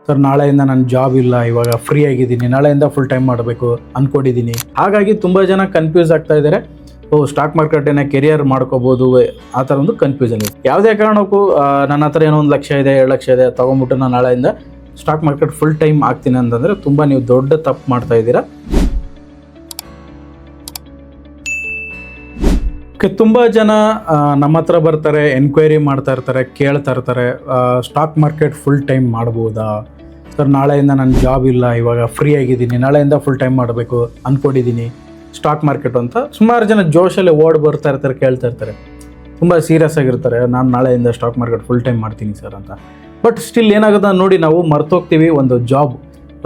Sir ನಾಳೆಯಿಂದ ನನ್ನ job ಇಲ್ಲ, ಇವಾಗ ಫ್ರೀ ಆಗಿದ್ದೀನಿ, ನಾಳೆಯಿಂದ ಫುಲ್ ಟೈಮ್ ಮಾಡಬೇಕು ಅಂದ್ಕೊಂಡಿದ್ದೀನಿ. ಹಾಗಾಗಿ ತುಂಬ ಜನ ಕನ್ಫ್ಯೂಸ್ ಆಗ್ತಾ ಇದ್ದಾರೆ. ಸ್ಟಾಕ್ ಮಾರ್ಕೆಟನ್ನ ಕೆರಿಯರ್ ಮಾಡ್ಕೋಬೋದು, ಆ ಥರ ಒಂದು ಕನ್ಫ್ಯೂಷನ್ ಇದೆ. ಯಾವುದೇ ಕಾರಣಕ್ಕೂ ನನ್ನ ಹತ್ರ ಏನೋ 1 ಲಕ್ಷ ಇದೆ, 2 ಲಕ್ಷ ಇದೆ, ತೊಗೊಂಬಿಟ್ಟು ನಾನು ನಾಳೆಯಿಂದ ಸ್ಟಾಕ್ ಮಾರ್ಕೆಟ್ ಫುಲ್ ಟೈಮ್ ಆಗ್ತೀನಿ ಅಂತಂದರೆ ತುಂಬ ನೀವು ದೊಡ್ಡ ತಪ್ಪು ಮಾಡ್ತಾ ಇದ್ದೀರಾ. ತುಂಬ ಜನ ನಮ್ಮ ಹತ್ರ ಬರ್ತಾರೆ, ಎನ್ಕ್ವೈರಿ ಮಾಡ್ತಾ ಇರ್ತಾರೆ, ಕೇಳ್ತಾ ಇರ್ತಾರೆ, ಸ್ಟಾಕ್ ಮಾರ್ಕೆಟ್ ಫುಲ್ ಟೈಮ್ ಮಾಡ್ಬೋದಾ ಸರ್, ನಾಳೆಯಿಂದ ನನ್ನ ಜಾಬ್ ಇಲ್ಲ, ಇವಾಗ ಫ್ರೀ ಆಗಿದ್ದೀನಿ, ನಾಳೆಯಿಂದ ಫುಲ್ ಟೈಮ್ ಮಾಡಬೇಕು ಅಂದ್ಕೊಂಡಿದ್ದೀನಿ ಸ್ಟಾಕ್ ಮಾರ್ಕೆಟ್ ಅಂತ. ಸುಮಾರು ಜನ ಜೋಶಲ್ಲಿ ಬರ್ತಾ ಇರ್ತಾರೆ, ಕೇಳ್ತಾ ಇರ್ತಾರೆ, ತುಂಬ ಸೀರಿಯಸ್ ಆಗಿರ್ತಾರೆ, ನಾನು ನಾಳೆಯಿಂದ ಸ್ಟಾಕ್ ಮಾರ್ಕೆಟ್ ಫುಲ್ ಟೈಮ್ ಮಾಡ್ತೀನಿ ಸರ್ ಅಂತ. ಬಟ್ ಸ್ಟಿಲ್ ಏನಾಗುತ್ತೆ ನೋಡಿ, ನಾವು ಮರ್ತೋಗ್ತೀವಿ, ಒಂದು ಜಾಬ್,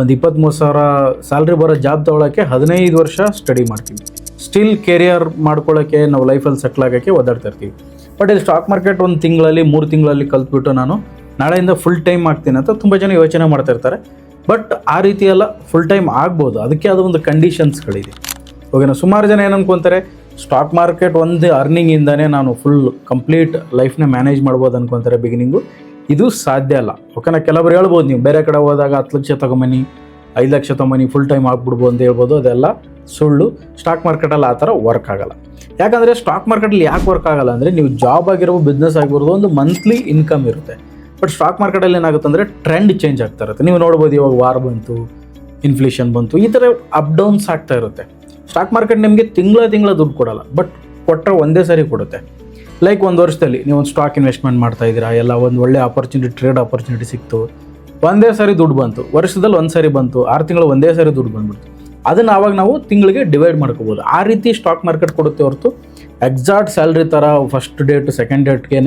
ಒಂದು 23,000 ಸ್ಯಾಲ್ರಿ ಬರೋ ಜಾಬ್ ತೊಗೊಳಕ್ಕೆ 15 ವರ್ಷ ಸ್ಟಡಿ ಮಾಡ್ತೀವಿ. ಸ್ಟಿಲ್ ಕೆರಿಯರ್ ಮಾಡ್ಕೊಳ್ಳೋಕ್ಕೆ, ನಾವು ಲೈಫಲ್ಲಿ ಸೆಟ್ಲ್ ಆಗೋಕ್ಕೆ ಓದಾಡ್ತಾ ಇರ್ತೀವಿ. ಬಟ್ ಇಲ್ಲಿ ಸ್ಟಾಕ್ ಮಾರ್ಕೆಟ್ 1 ತಿಂಗಳಲ್ಲಿ 3 ತಿಂಗಳಲ್ಲಿ ಕಲ್ತ್ಬಿಟ್ಟು ನಾನು ನಾಳೆಯಿಂದ ಫುಲ್ ಟೈಮ್ ಆಗ್ತೀನಿ ಅಂತ ತುಂಬ ಜನ ಯೋಚನೆ ಮಾಡ್ತಾ ಇರ್ತಾರೆ. ಬಟ್ ಆ ರೀತಿ ಎಲ್ಲ ಫುಲ್ ಟೈಮ್ ಆಗ್ಬೋದು, ಅದಕ್ಕೆ ಅದು ಒಂದು ಕಂಡೀಷನ್ಸ್ಗಳಿದೆ. ಓಕೆನಾ? ಸುಮಾರು ಜನ ಏನು ಅನ್ಕೊತಾರೆ, ಸ್ಟಾಕ್ ಮಾರ್ಕೆಟ್ ಒಂದು ಅರ್ನಿಂಗಿಂದನೇ ನಾನು ಫುಲ್ ಕಂಪ್ಲೀಟ್ ಲೈಫ್ನ ಮ್ಯಾನೇಜ್ ಮಾಡ್ಬೋದು ಅನ್ಕೊತಾರೆ ಬಿಗಿನಿಂಗು. ಇದು ಸಾಧ್ಯ ಅಲ್ಲ. ಓಕೆನಾ? ಕೆಲವರು ಹೇಳ್ಬೋದು, ನೀವು ಬೇರೆ ಕಡೆ ಹೋದಾಗ 10 ಲಕ್ಷ ತೊಗೊಂಬನ್ನಿ, 5 ಲಕ್ಷ ತೊಗೊಂಬನ್ನಿ, ಫುಲ್ ಟೈಮ್ ಆಗ್ಬಿಡ್ಬೋದು ಅಂತ ಹೇಳ್ಬೋದು. ಅದೆಲ್ಲ ಸುಳ್ಳು. ಸ್ಟಾಕ್ ಮಾರ್ಕೆಟಲ್ಲಿ ಆ ಥರ ವರ್ಕ್ ಆಗಲ್ಲ. ಯಾಕಂದರೆ ಸ್ಟಾಕ್ ಮಾರ್ಕೆಟಲ್ಲಿ ಯಾಕೆ ವರ್ಕ್ ಆಗಲ್ಲ ಅಂದರೆ, ನೀವು ಜಾಬ್ ಆಗಿರ್ಬೋದು, ಬಿಸ್ನೆಸ್ ಆಗಿರ್ಬೋದು, ಒಂದು ಮಂತ್ಲಿ ಇನ್ಕಮ್ ಇರುತ್ತೆ. ಬಟ್ ಸ್ಟಾಕ್ ಮಾರ್ಕೆಟಲ್ಲಿ ಏನಾಗುತ್ತೆ ಅಂದರೆ ಟ್ರೆಂಡ್ ಚೇಂಜ್ ಆಗ್ತಾ ಇರುತ್ತೆ. ನೀವು ನೋಡ್ಬೋದು, ಇವಾಗ ವಾರ್ ಬಂತು, ಇನ್ಫ್ಲೇಷನ್ ಬಂತು, ಈ ಥರ ಅಪ್ ಡೌನ್ಸ್ ಆಗ್ತಾ ಇರುತ್ತೆ. ಸ್ಟಾಕ್ ಮಾರ್ಕೆಟ್ ನಿಮಗೆ ತಿಂಗಳ ದುಡ್ಡು ಕೊಡಲ್ಲ, ಬಟ್ ಕೊಟ್ಟರೆ ಒಂದೇ ಸಾರಿ ಕೊಡುತ್ತೆ. ಲೈಕ್ 1 ವರ್ಷದಲ್ಲಿ ನೀವು ಒಂದು ಸ್ಟಾಕ್ ಇನ್ವೆಸ್ಟ್ಮೆಂಟ್ ಮಾಡ್ತಾ ಇದ್ದೀರಾ, ಎಲ್ಲ ಒಂದು ಒಳ್ಳೆ ಆಪರ್ಚುನಿಟಿ, ಟ್ರೇಡ್ ಆಪರ್ಚುನಿಟಿ ಸಿಕ್ತು, ಒಂದೇ ಸಾರಿ ದುಡ್ಡು ಬಂತು. ವರ್ಷದಲ್ಲಿ 1 ಸಾರಿ ಬಂತು, 6 ತಿಂಗಳು ಒಂದೇ ಸಾರಿ ದುಡ್ಡು ಬಂದ್ಬಿಡ್ತು. ಅದನ್ನು ಆವಾಗ ನಾವು ತಿಂಗಳಿಗೆ ಡಿವೈಡ್ ಮಾಡ್ಕೋಬೋದು. ಆ ರೀತಿ ಸ್ಟಾಕ್ ಮಾರ್ಕೆಟ್ ಕೊಡುತ್ತೆ ಹೊರತು ಎಕ್ಸಾಕ್ಟ್ ಸ್ಯಾಲ್ರಿ ಥರ ಫಸ್ಟ್ ಡೇಟ್ ಸೆಕೆಂಡ್ ಡೇಟ್ಗೆ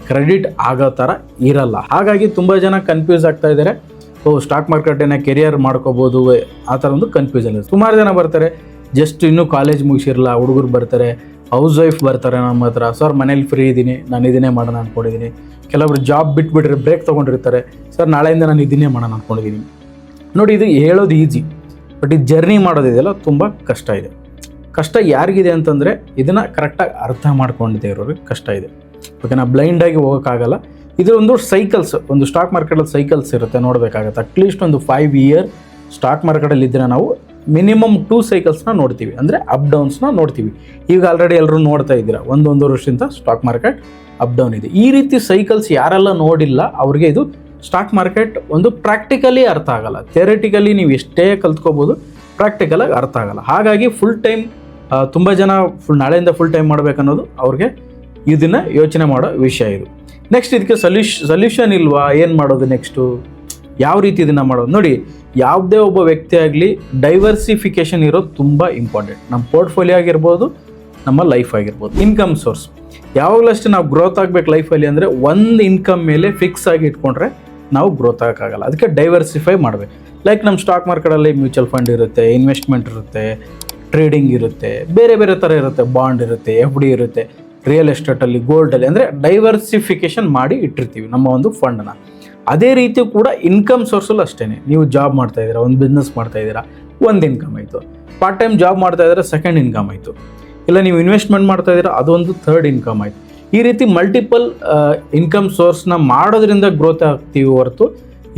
ಕ್ರೆಡಿಟ್ ಆಗೋ ಥರ ಇರಲ್ಲ. ಹಾಗಾಗಿ ತುಂಬ ಜನ ಕನ್ಫ್ಯೂಸ್ ಆಗ್ತಾ ಇದ್ದಾರೆ. ಸ್ಟಾಕ್ ಮಾರ್ಕೆಟನ್ನ ಕೆರಿಯರ್ ಮಾಡ್ಕೋಬೋದು, ಆ ಥರ ಒಂದು ಕನ್ಫ್ಯೂಷನ್ ಇದೆ. ಸುಮಾರು ಜನ ಬರ್ತಾರೆ, ಜಸ್ಟ್ ಇನ್ನೂ ಕಾಲೇಜ್ ಮುಗಿಸಿರಲ್ಲ, ಹುಡುಗರು ಬರ್ತಾರೆ, ಹೌಸ್ ವೈಫ್ ಬರ್ತಾರೆ ನಮ್ಮ ಹತ್ರ, ಸರ್ ಮನೇಲಿ ಫ್ರೀ ಇದ್ದೀನಿ, ನಾನು ಇದನ್ನೇ ಮಾಡೋಣ ಅಂದ್ಕೊಂಡಿದ್ದೀನಿ. ಕೆಲವರು ಜಾಬ್ ಬಿಟ್ಬಿಟ್ರೆ ಬ್ರೇಕ್ ತೊಗೊಂಡಿರ್ತಾರೆ, ಸರ್ ನಾಳೆಯಿಂದ ನಾನು ಇದನ್ನೇ ಮಾಡೋಣ ಅಂದ್ಕೊಂಡಿದ್ದೀನಿ. ನೋಡಿ, ಇದು ಹೇಳೋದು ಈಸಿ, ಬಟ್ ಇದು ಜರ್ನಿ ಮಾಡೋದಿದೆಯಲ್ಲ ತುಂಬ ಕಷ್ಟ ಇದೆ. ಕಷ್ಟ ಯಾರಿಗಿದೆ ಅಂತಂದರೆ, ಇದನ್ನು ಕರೆಕ್ಟಾಗಿ ಅರ್ಥ ಮಾಡ್ಕೊಂಡಿದ್ದೆ ಇರೋರಿಗೆ ಕಷ್ಟ ಇದೆ. ಓಕೆನಾ? ಬ್ಲೈಂಡಾಗಿ ಹೋಗೋಕ್ಕಾಗಲ್ಲ. ಇದು ಒಂದು ಸೈಕಲ್ಸ್, ಒಂದು ಸ್ಟಾಕ್ ಮಾರ್ಕೆಟಲ್ಲಿ ಸೈಕಲ್ಸ್ ಇರುತ್ತೆ, ನೋಡಬೇಕಾಗತ್ತೆ. ಅಟ್ಲೀಸ್ಟ್ ಒಂದು 5 ಇಯರ್ ಸ್ಟಾಕ್ ಮಾರ್ಕೆಟಲ್ಲಿ ಇದ್ದರೆ ನಾವು ಮಿನಿಮಮ್ 2 ಸೈಕಲ್ಸ್ನ ನೋಡ್ತೀವಿ, ಅಂದರೆ ಅಪ್ ಡೌನ್ಸ್ನ ನೋಡ್ತೀವಿ. ಈಗ ಆಲ್ರೆಡಿ ಎಲ್ಲರೂ ನೋಡ್ತಾ ಇದ್ದೀರಾ, 1-1.5 ವರ್ಷದಿಂದ ಸ್ಟಾಕ್ ಮಾರ್ಕೆಟ್ ಅಪ್ ಡೌನ್ ಇದೆ. ಈ ರೀತಿ ಸೈಕಲ್ಸ್ ಯಾರೆಲ್ಲ ನೋಡಿಲ್ಲ ಅವ್ರಿಗೆ ಇದು ಸ್ಟಾಕ್ ಮಾರ್ಕೆಟ್ ಒಂದು ಪ್ರಾಕ್ಟಿಕಲಿ ಅರ್ಥ ಆಗಲ್ಲ. ಥಿಯರಿಟಿಕಲಿ ನೀವು ಎಷ್ಟೇ ಕಲ್ತ್ಕೋಬೋದು, ಪ್ರಾಕ್ಟಿಕಲಾಗಿ ಅರ್ಥ ಆಗಲ್ಲ. ಹಾಗಾಗಿ ಫುಲ್ ಟೈಮ್ ತುಂಬ ಜನ ನಾಳೆಯಿಂದ ಫುಲ್ ಟೈಮ್ ಮಾಡಬೇಕನ್ನೋದು ಅವ್ರಿಗೆ ಇದನ್ನು ಯೋಚನೆ ಮಾಡೋ ವಿಷಯ ಇದು. ನೆಕ್ಸ್ಟ್ ಇದಕ್ಕೆ ಸೊಲ್ಯೂಷನ್ ಇಲ್ವಾ, ಏನು ಮಾಡೋದು ನೆಕ್ಸ್ಟು, ಯಾವ ರೀತಿ ಇದನ್ನು ಮಾಡೋದು? ನೋಡಿ, ಯಾವುದೇ ಒಬ್ಬ ವ್ಯಕ್ತಿ ಆಗಲಿ ಡೈವರ್ಸಿಫಿಕೇಷನ್ ಇರೋದು ತುಂಬ ಇಂಪಾರ್ಟೆಂಟ್. ನಮ್ಮ ಪೋರ್ಟ್ಫೋಲಿಯೋ ಆಗಿರ್ಬೋದು, ನಮ್ಮ ಲೈಫ್ ಆಗಿರ್ಬೋದು. ಇನ್ಕಮ್ ಸೋರ್ಸ್ ಯಾವಾಗಲೂ ಅಷ್ಟೇ ನಾವು ಗ್ರೋತ್ ಆಗಬೇಕು ಲೈಫಲ್ಲಿ ಅಂದರೆ, ಒಂದು ಇನ್ಕಮ್ ಮೇಲೆ ಫಿಕ್ಸ್ ಆಗಿ ಇಟ್ಕೊಂಡ್ರೆ ನಾವು ಗ್ರೋತ್ ಆಗೋಕ್ಕಾಗಲ್ಲ. ಅದಕ್ಕೆ ಡೈವರ್ಸಿಫೈ ಮಾಡಬೇಕು. ಲೈಕ್ ನಮ್ಮ ಸ್ಟಾಕ್ ಮಾರ್ಕೆಟಲ್ಲಿ ಮ್ಯೂಚುವಲ್ ಫಂಡ್ ಇರುತ್ತೆ, ಇನ್ವೆಸ್ಟ್ಮೆಂಟ್ ಇರುತ್ತೆ, ಟ್ರೇಡಿಂಗ್ ಇರುತ್ತೆ, ಬೇರೆ ಬೇರೆ ಥರ ಇರುತ್ತೆ, ಬಾಂಡ್ ಇರುತ್ತೆ, FD ಇರುತ್ತೆ, ರಿಯಲ್ ಎಸ್ಟೇಟಲ್ಲಿ, ಗೋಲ್ಡಲ್ಲಿ, ಅಂದರೆ ಡೈವರ್ಸಿಫಿಕೇಷನ್ ಮಾಡಿ ಇಟ್ಟಿರ್ತೀವಿ ನಮ್ಮ ಒಂದು ಫಂಡನ್ನ. ಅದೇ ರೀತಿ ಕೂಡ ಇನ್ಕಮ್ ಸೋರ್ಸಲ್ಲೂ ಅಷ್ಟೇ. ನೀವು ಜಾಬ್ ಮಾಡ್ತಾಯಿದ್ದೀರಾ, ಒಂದು ಬಿಸ್ನೆಸ್ ಮಾಡ್ತಾಯಿದ್ದೀರಾ, ಒಂದು ಇನ್ಕಮ್ ಆಯಿತು. ಪಾರ್ಟ್ ಟೈಮ್ ಜಾಬ್ ಮಾಡ್ತಾಯಿದ್ರೆ ಸೆಕೆಂಡ್ ಇನ್ಕಮ್ ಆಯಿತು. ಇಲ್ಲ ನೀವು ಇನ್ವೆಸ್ಟ್ಮೆಂಟ್ ಮಾಡ್ತಾಯಿದ್ದೀರಾ, ಅದೊಂದು ಥರ್ಡ್ ಇನ್ಕಮ್ ಆಯಿತು. ಈ ರೀತಿ ಮಲ್ಟಿಪಲ್ ಇನ್ಕಮ್ ಸೋರ್ಸ್ನ ಮಾಡೋದ್ರಿಂದ ಗ್ರೋತ್ ಆಗ್ತೀವಿ ಹೊರತು,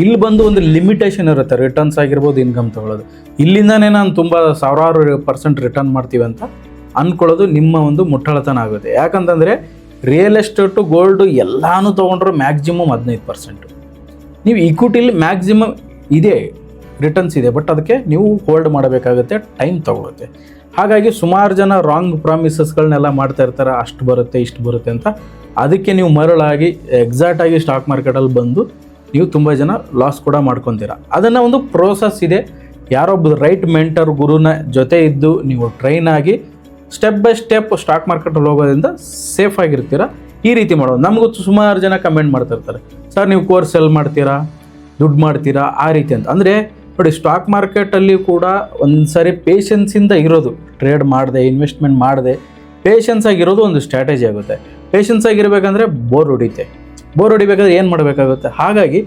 ಇಲ್ಲಿ ಬಂದು ಒಂದು ಲಿಮಿಟೇಷನ್ ಇರುತ್ತೆ. ರಿಟರ್ನ್ಸ್ ಆಗಿರ್ಬೋದು, ಇನ್ಕಮ್ ತೊಗೊಳ್ಳೋದು, ಇಲ್ಲಿಂದನೇ ನಾನು ತುಂಬ 1000% ರಿಟರ್ನ್ ಮಾಡ್ತೀವಿ ಅಂತ ಅಂದ್ಕೊಳ್ಳೋದು ನಿಮ್ಮ ಒಂದು ಮುಟ್ಟಾಳತನ ಆಗುತ್ತೆ. ಯಾಕಂತಂದರೆ ರಿಯಲ್ ಎಸ್ಟೇಟು, ಗೋಲ್ಡು ಎಲ್ಲನೂ ತೊಗೊಂಡ್ರೆ ಮ್ಯಾಕ್ಸಿಮಮ್ 15%. ನೀವು ಇಕ್ವಿಟಿಲಿ ಮ್ಯಾಕ್ಸಿಮಮ್ ಇದೆ, ರಿಟರ್ನ್ಸ್ ಇದೆ, ಬಟ್ ಅದಕ್ಕೆ ನೀವು ಹೋಲ್ಡ್ ಮಾಡಬೇಕಾಗುತ್ತೆ, ಟೈಮ್ ತೊಗೊಳುತ್ತೆ. ಹಾಗಾಗಿ ಸುಮಾರು ಜನ ರಾಂಗ್ ಪ್ರಾಮಿಸಸ್ಗಳನ್ನೆಲ್ಲ ಮಾಡ್ತಾ ಇರ್ತಾರೆ, ಅಷ್ಟು ಬರುತ್ತೆ ಇಷ್ಟು ಬರುತ್ತೆ ಅಂತ. ಅದಕ್ಕೆ ನೀವು ಮರಳಾಗಿ ಎಕ್ಸಾಕ್ಟಾಗಿ ಸ್ಟಾಕ್ ಮಾರ್ಕೆಟಲ್ಲಿ ಬಂದು ನೀವು ತುಂಬ ಜನ ಲಾಸ್ ಕೂಡ ಮಾಡ್ಕೊತೀರ. ಅದನ್ನು ಒಂದು ಪ್ರೋಸೆಸ್ ಇದೆ. ಯಾರೊಬ್ಬರು ರೈಟ್ ಮೆಂಟರ್, ಗುರುನ ಜೊತೆ ಇದ್ದು ನೀವು ಟ್ರೈನ್ ಆಗಿ ಸ್ಟೆಪ್ ಬೈ ಸ್ಟೆಪ್ ಸ್ಟಾಕ್ ಮಾರ್ಕೆಟಲ್ಲಿ ಹೋಗೋದ್ರಿಂದ ಸೇಫ್ ಆಗಿರ್ತೀರ. ಈ ರೀತಿ ಮಾಡೋದು. ನಮಗೂ ಸುಮಾರು ಜನ ಕಮೆಂಟ್ ಮಾಡ್ತಿರ್ತಾರೆ, ಸರ್ ನೀವು ಕೋರ್ಸ್ ಸೆಲ್ ಮಾಡ್ತೀರಾ, ದುಡ್ಡು ಮಾಡ್ತೀರಾ, ಆ ರೀತಿ ಅಂತ. ಅಂದರೆ ನೋಡಿ, ಸ್ಟಾಕ್ ಮಾರ್ಕೆಟಲ್ಲಿ ಕೂಡ ಒಂದು ಸಾರಿ ಪೇಷನ್ಸಿಂದ ಇರೋದು, ಟ್ರೇಡ್ ಮಾಡಿದೆ, ಇನ್ವೆಸ್ಟ್ಮೆಂಟ್ ಮಾಡಿದೆ, ಪೇಷನ್ಸ್ ಆಗಿರೋದು ಒಂದು ಸ್ಟ್ರಾಟಜಿ ಆಗುತ್ತೆ. ಪೇಷನ್ಸ್ ಆಗಿರಬೇಕಂದ್ರೆ ಬೋರ್ ಹೊಡಿಬೇಕಾದ್ರೆ ಏನು ಮಾಡಬೇಕಾಗುತ್ತೆ? ಹಾಗಾಗಿ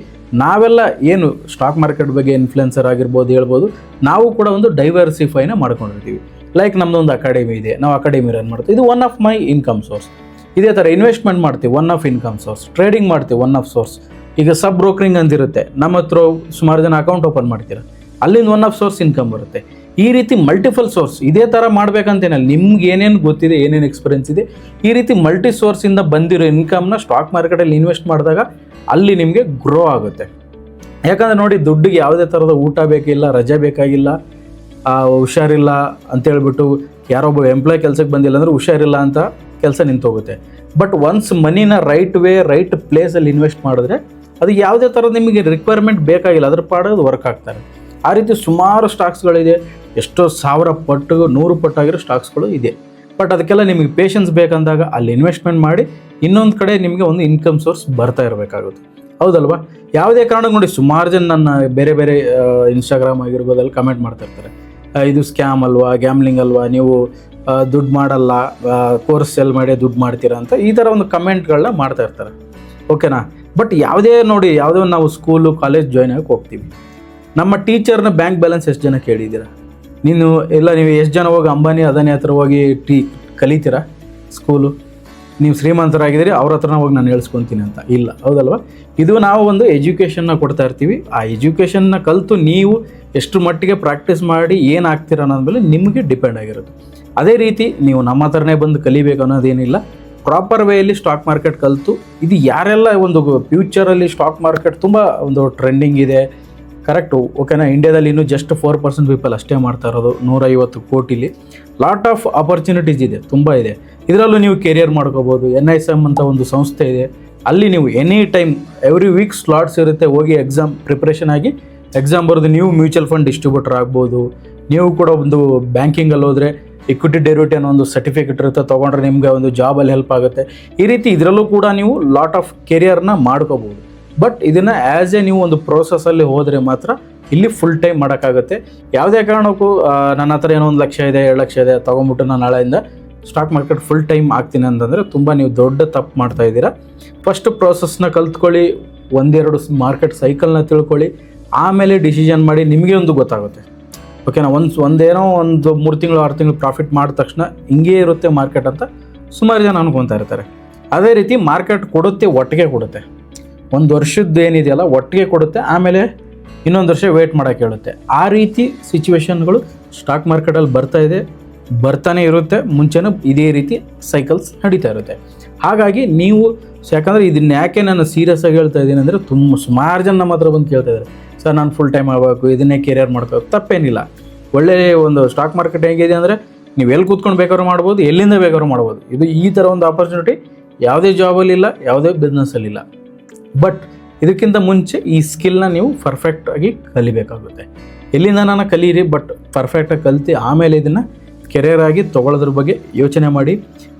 ನಾವೆಲ್ಲ ಏನು ಸ್ಟಾಕ್ ಮಾರ್ಕೆಟ್ ಬಗ್ಗೆ ಇನ್ಫ್ಲುಯೆನ್ಸರ್ ಆಗಿರ್ಬೋದು, ಹೇಳ್ಬೋದು, ನಾವು ಕೂಡ ಒಂದು ಡೈವರ್ಸಿಫೈನ ಮಾಡ್ಕೊಂಡಿರ್ತೀವಿ. ಲೈಕ್ ನಮ್ಮದೊಂದು ಅಕಾಡೆಮಿ ಇದೆ, ನಾವು ಅಕಾಡೆಮಿ ರನ್ ಮಾಡ್ತೀವಿ, ಇದು one of my income source. ಇದೇ ಥರ ಇನ್ವೆಸ್ಟ್ಮೆಂಟ್ ಮಾಡ್ತೀವಿ, one of income source. Trading ಮಾಡ್ತೀವಿ, ಒನ್ ಆಫ್ ಸೋರ್ಸ್. ಈಗ ಸಬ್ ಬ್ರೋಕರಿಂಗ್ ಅಂತಿರುತ್ತೆ, ನಮ್ಮ ಹತ್ರ ಸುಮಾರು ಜನ ಅಕೌಂಟ್ ಓಪನ್ ಮಾಡ್ತೀರಾ, ಅಲ್ಲಿಂದ ಒನ್ ಆಫ್ ಸೋರ್ಸ್ ಇನ್ಕಮ್ ಬರುತ್ತೆ. ಈ ರೀತಿ ಮಲ್ಟಿಪಲ್ ಸೋರ್ಸ್ ಇದೇ ಥರ ಮಾಡ್ಬೇಕಂತೇನಲ್ಲ, ನಿಮ್ಗೆ ಏನೇನು ಗೊತ್ತಿದೆ, ಏನೇನು ಎಕ್ಸ್ಪೀರಿಯನ್ಸ್ ಇದೆ, ಈ ರೀತಿ ಮಲ್ಟಿ ಸೋರ್ಸಿಂದ ಬಂದಿರೋ ಇನ್ಕಮ್ನ ಸ್ಟಾಕ್ ಮಾರ್ಕೆಟಲ್ಲಿ ಇನ್ವೆಸ್ಟ್ ಮಾಡಿದಾಗ ಅಲ್ಲಿ ನಿಮಗೆ ಗ್ರೋ ಆಗುತ್ತೆ. ಯಾಕಂದರೆ ನೋಡಿ, ದುಡ್ಡಿಗೆ ಯಾವುದೇ ಥರದ ಊಟ ಬೇಕಿಲ್ಲ, ರಜೆ ಬೇಕಾಗಿಲ್ಲ, ಹುಷಾರಿಲ್ಲ ಅಂತೇಳ್ಬಿಟ್ಟು ಯಾರೊಬ್ಬ ಎಂಪ್ಲಾಯ್ ಕೆಲಸಕ್ಕೆ ಬಂದಿಲ್ಲ ಅಂದರೆ ಹುಷಾರಿಲ್ಲ ಅಂತ ಕೆಲಸ ನಿಂತೋಗುತ್ತೆ. ಬಟ್ ಒನ್ಸ್ ಮನಿನ ರೈಟ್ ವೇ ರೈಟ್ ಪ್ಲೇಸಲ್ಲಿ ಇನ್ವೆಸ್ಟ್ ಮಾಡಿದ್ರೆ ಅದು ಯಾವುದೇ ಥರದ ನಿಮಗೆ ರಿಕ್ವೈರ್ಮೆಂಟ್ ಬೇಕಾಗಿಲ್ಲ, ಅದ್ರ ಪಾಡೋದು ವರ್ಕ್ ಆಗ್ತಾರೆ. ಆ ರೀತಿ ಸುಮಾರು ಸ್ಟಾಕ್ಸ್ಗಳಿದೆ, ಎಷ್ಟೋ 1000 ಪಟ್ಟು 100 ಪಟ್ಟಾಗಿರೋ ಸ್ಟಾಕ್ಸ್ಗಳು ಇದೆ. ಬಟ್ ಅದಕ್ಕೆಲ್ಲ ನಿಮಗೆ ಪೇಷನ್ಸ್ ಬೇಕಂದಾಗ ಅಲ್ಲಿ ಇನ್ವೆಸ್ಟ್ಮೆಂಟ್ ಮಾಡಿ ಇನ್ನೊಂದು ಕಡೆ ನಿಮಗೆ ಒಂದು ಇನ್ಕಮ್ ಸೋರ್ಸ್ ಬರ್ತಾ ಇರಬೇಕಾಗುತ್ತೆ, ಹೌದಲ್ವಾ? ಯಾವುದೇ ಕಾರಣಕ್ಕೆ ನೋಡಿ, ಸುಮಾರು ಜನ ನನ್ನ ಬೇರೆ ಬೇರೆ ಇನ್ಸ್ಟಾಗ್ರಾಮ್ ಆಗಿರ್ಬೋದಲ್ಲಿ ಕಮೆಂಟ್ ಮಾಡ್ತಾ ಇರ್ತಾರೆ, ಇದು ಸ್ಕ್ಯಾಮ್ ಅಲ್ವಾ, ಗ್ಯಾಮ್ಲಿಂಗ್ ಅಲ್ವಾ, ನೀವು ದುಡ್ಡು ಮಾಡಲ್ಲ, ಕೋರ್ಸ್ ಸೆಲ್ ಮಾಡಿ ದುಡ್ಡು ಮಾಡ್ತೀರಾ ಅಂತ ಈ ಥರ ಒಂದು ಕಮೆಂಟ್ಗಳನ್ನ ಮಾಡ್ತಾ ಇರ್ತಾರೆ, ಓಕೆನಾ? ಬಟ್ ಯಾವುದೇ ನಾವು ಸ್ಕೂಲು ಕಾಲೇಜ್ ಜಾಯ್ನ್ ಆಗಕ್ಕೆ ಹೋಗ್ತೀವಿ, ನಮ್ಮ ಟೀಚರ್ನ ಬ್ಯಾಂಕ್ ಬ್ಯಾಲೆನ್ಸ್ ಎಷ್ಟು ಜನ ಕೇಳಿದ್ದೀರಾ? ನೀವು ಎಷ್ಟು ಜನ ಹೋಗಿ ಅಂಬಾನಿ ಅದಾನಿ ಹತ್ರ ಹೋಗಿ ಕಲಿತೀರಾ ಸ್ಕೂಲು? ನೀವು ಶ್ರೀಮಂತರಾಗಿದ್ದೀರಿ, ಅವ್ರ ಹತ್ರನ ಹೋಗಿ ನಾನು ಹೇಳ್ಸ್ಕೊತೀನಿ ಅಂತ ಇಲ್ಲ, ಹೌದಲ್ವ? ಇದು ನಾವು ಒಂದು ಎಜುಕೇಷನ್ನ ಕೊಡ್ತಾ ಇರ್ತೀವಿ. ಆ ಎಜುಕೇಷನ್ನ ಕಲಿತು ನೀವು ಎಷ್ಟು ಮಟ್ಟಿಗೆ ಪ್ರಾಕ್ಟೀಸ್ ಮಾಡಿ ಏನಾಗ್ತೀರ ಅನ್ನೋದ್ಮೇಲೆ ನಿಮಗೆ ಡಿಪೆಂಡ್ ಆಗಿರುತ್ತೆ. ಅದೇ ರೀತಿ ನೀವು ನಮ್ಮ ಹತ್ರನೇ ಬಂದು ಕಲಿಬೇಕು ಅನ್ನೋದೇನಿಲ್ಲ, ಪ್ರಾಪರ್ ವೇಯಲ್ಲಿ ಸ್ಟಾಕ್ ಮಾರ್ಕೆಟ್ ಕಲಿತು, ಇದು ಯಾರೆಲ್ಲ ಒಂದು ಫ್ಯೂಚರಲ್ಲಿ ಸ್ಟಾಕ್ ಮಾರ್ಕೆಟ್ ತುಂಬ ಒಂದು ಟ್ರೆಂಡಿಂಗ್ ಇದೆ, ಕರೆಕ್ಟು, ಓಕೆನಾ? ಇಂಡಿಯಾದಲ್ಲಿ ಇನ್ನೂ ಜಸ್ಟ್ 4% ಪೀಪಲ್ ಅಷ್ಟೇ ಮಾಡ್ತಾ ಇರೋದು, 150 ಕೋಟಿಲಿ. ಲಾಟ್ ಆಫ್ ಆಪರ್ಚುನಿಟೀಸ್ ಇದೆ, ತುಂಬ ಇದೆ. ಇದರಲ್ಲೂ ನೀವು ಕೆರಿಯರ್ ಮಾಡ್ಕೋಬೋದು. NISM ಅಂತ ಒಂದು ಸಂಸ್ಥೆ ಇದೆ, ಅಲ್ಲಿ ನೀವು any time every week slots ಇರುತ್ತೆ, ಹೋಗಿ ಎಕ್ಸಾಮ್ ಪ್ರಿಪ್ರೇಷನ್ ಆಗಿ ಎಕ್ಸಾಮ್ ಬರೆದು ನೀವು ಮ್ಯೂಚುವಲ್ ಫಂಡ್ ಡಿಸ್ಟ್ರಿಬ್ಯೂಟರ್ ಆಗ್ಬೋದು. ನೀವು ಕೂಡ ಒಂದು ಬ್ಯಾಂಕಿಂಗಲ್ಲಿ ಹೋದರೆ ಇಕ್ವಿಟಿ ಡೆರಿವೇಟಿವ್ ಅನ್ನೋ ಒಂದು ಸರ್ಟಿಫಿಕೇಟ್ ಇರುತ್ತೆ, ತೊಗೊಂಡ್ರೆ ನಿಮಗೆ ಒಂದು ಜಾಬಲ್ಲಿ ಹೆಲ್ಪ್ ಆಗುತ್ತೆ. ಈ ರೀತಿ ಇದರಲ್ಲೂ ಕೂಡ ನೀವು ಲಾಟ್ ಆಫ್ ಕೆರಿಯರ್ನ ಮಾಡ್ಕೋಬೋದು. ಬಟ್ ಇದನ್ನು ಆ್ಯಸ್ ಎ ನೀವು ಒಂದು ಪ್ರೋಸೆಸ್ಸಲ್ಲಿ ಹೋದರೆ ಮಾತ್ರ ಇಲ್ಲಿ ಫುಲ್ ಟೈಮ್ ಮಾಡೋಕ್ಕಾಗುತ್ತೆ. ಯಾವುದೇ ಕಾರಣಕ್ಕೂ ನನ್ನ ಹತ್ರ ಏನೋ 1 ಲಕ್ಷ ಇದೆ, 2 ಲಕ್ಷ ಇದೆ, ತೊಗೊಂಬಿಟ್ಟು ನಾನು ನಾಳೆಯಿಂದ ಸ್ಟಾಕ್ ಮಾರ್ಕೆಟ್ ಫುಲ್ ಟೈಮ್ ಆಗ್ತೀನಿ ಅಂತಂದರೆ ತುಂಬ ನೀವು ದೊಡ್ಡ ತಪ್ಪು ಮಾಡ್ತಾ ಇದ್ದೀರಾ. ಫಸ್ಟ್ ಪ್ರೋಸೆಸ್ನ ಕಲ್ತ್ಕೊಳ್ಳಿ, 1-2 ಮಾರ್ಕೆಟ್ ಸೈಕಲ್ನ ತಿಳ್ಕೊಳ್ಳಿ, ಆಮೇಲೆ ಡಿಸಿಷನ್ ಮಾಡಿ, ನಿಮಗೆ ಒಂದು ಗೊತ್ತಾಗುತ್ತೆ, ಓಕೆನಾ? ಒಂದೇನೋ 3 ತಿಂಗಳು 6 ತಿಂಗಳು ಪ್ರಾಫಿಟ್ ಮಾಡಿದ ತಕ್ಷಣ ಹಿಂಗೇ ಇರುತ್ತೆ ಮಾರ್ಕೆಟ್ ಅಂತ ಸುಮಾರು ಜನ ಅನ್ಕೊತಾ ಇರ್ತಾರೆ. ಅದೇ ರೀತಿ ಮಾರ್ಕೆಟ್ ಒಟ್ಟಿಗೆ ಕೊಡುತ್ತೆ, 1 ವರ್ಷದ್ದು ಏನಿದೆಯಲ್ಲ ಒಟ್ಟಿಗೆ ಕೊಡುತ್ತೆ, ಆಮೇಲೆ ಇನ್ನೊಂದು ವರ್ಷ ವೇಟ್ ಮಾಡೋಕ್ಕೆ ಹೇಳುತ್ತೆ. ಆ ರೀತಿ ಸಿಚುವೇಶನ್ಗಳು ಸ್ಟಾಕ್ ಮಾರ್ಕೆಟಲ್ಲಿ ಬರ್ತಾನೆ ಇರುತ್ತೆ, ಮುಂಚೆನೂ ಇದೇ ರೀತಿ ಸೈಕಲ್ಸ್ ನಡೀತಾ ಇರುತ್ತೆ. ಹಾಗಾಗಿ ನೀವು, ಯಾಕಂದರೆ ಇದನ್ನ ಯಾಕೆ ನಾನು ಸೀರಿಯಸ್ ಆಗಿ ಹೇಳ್ತಾ ಇದ್ದೀನಿ ಅಂದರೆ, ಸುಮಾರು ಜನ ನಮ್ಮ ಹತ್ರ ಬಂದು ಕೇಳ್ತಾ ಇದ್ದಾರೆ, ಸರ್ ನಾನು ಫುಲ್ ಟೈಮ್ ಆಗಬೇಕು, ಇದನ್ನೇ ಕೆರಿಯರ್ ಮಾಡ್ಕೋಬೇಕು. ತಪ್ಪೇನಿಲ್ಲ, ಒಳ್ಳೆಯ ಒಂದು ಸ್ಟಾಕ್ ಮಾರ್ಕೆಟ್ ಹೇಗಿದೆ ಅಂದರೆ ನೀವು ಎಲ್ಲಿ ಕೂತ್ಕೊಂಡು ಬೇಕಾದ್ರೂ ಮಾಡ್ಬೋದು, ಎಲ್ಲಿಂದ ಬೇಕಾದ್ರೂ ಮಾಡ್ಬೋದು. ಇದು ಈ ಥರ ಒಂದು ಆಪರ್ಚುನಿಟಿ ಯಾವುದೇ ಜಾಬಲ್ಲಿಲ್ಲ, ಯಾವುದೇ ಬಿಸ್ನೆಸ್ಸಲ್ಲಿಲ್ಲ. ಬಟ್ ಇದಕ್ಕಿಂತ ಮುಂಚೆ ಈ ಸ್ಕಿಲ್ನ ನೀವು ಪರ್ಫೆಕ್ಟಾಗಿ ಕಲಿಬೇಕಾಗುತ್ತೆ. ಎಲ್ಲಿಂದ ನಾನು ಕಲೀರಿ, ಬಟ್ ಪರ್ಫೆಕ್ಟಾಗಿ ಕಲಿತು ಆಮೇಲೆ ಇದನ್ನು ಕೆರಿಯರ್ ಆಗಿ ತೊಗೊಳ್ಳೋದ್ರ ಬಗ್ಗೆ ಯೋಚನೆ ಮಾಡಿ.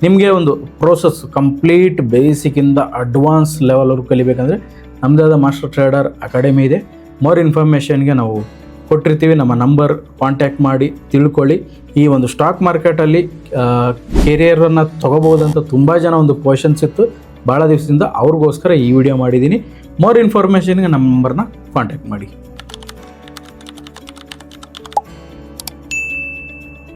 ನಿಮಗೆ ಒಂದು ಪ್ರೋಸೆಸ್ ಕಂಪ್ಲೀಟ್ ಬೇಸಿಕ್ಕಿಂದ ಅಡ್ವಾನ್ಸ್ ಲೆವೆಲ್ವರೆಗೂ ಕಲಿಬೇಕಂದ್ರೆ ನಮ್ಮದೇ ಆದ ಮಾಸ್ಟರ್ ಟ್ರೇಡರ್ ಅಕಾಡೆಮಿ ಇದೆ. ಮೋರ್ ಇನ್ಫಾರ್ಮೇಷನ್ಗೆ ನಾವು ಕೊಟ್ಟಿರ್ತೀವಿ, ನಮ್ಮ ನಂಬರ್ ಕಾಂಟ್ಯಾಕ್ಟ್ ಮಾಡಿ ತಿಳ್ಕೊಳ್ಳಿ. ಈ ಒಂದು ಸ್ಟಾಕ್ ಮಾರ್ಕೆಟಲ್ಲಿ ಕೆರಿಯರನ್ನು ತೊಗೋಬೋದಂತ ತುಂಬ ಜನ ಒಂದು ಕ್ವಶನ್ಸ್ ಇತ್ತು ಭಾಳ ದಿವಸದಿಂದ, ಅವ್ರಿಗೋಸ್ಕರ ಈ ವಿಡಿಯೋ ಮಾಡಿದ್ದೀನಿ. ಮೋರ್ ಇನ್ಫಾರ್ಮೇಷನ್ಗೆ ನಮ್ಮ ನಂಬರ್ನ ಕಾಂಟ್ಯಾಕ್ಟ್ ಮಾಡಿ.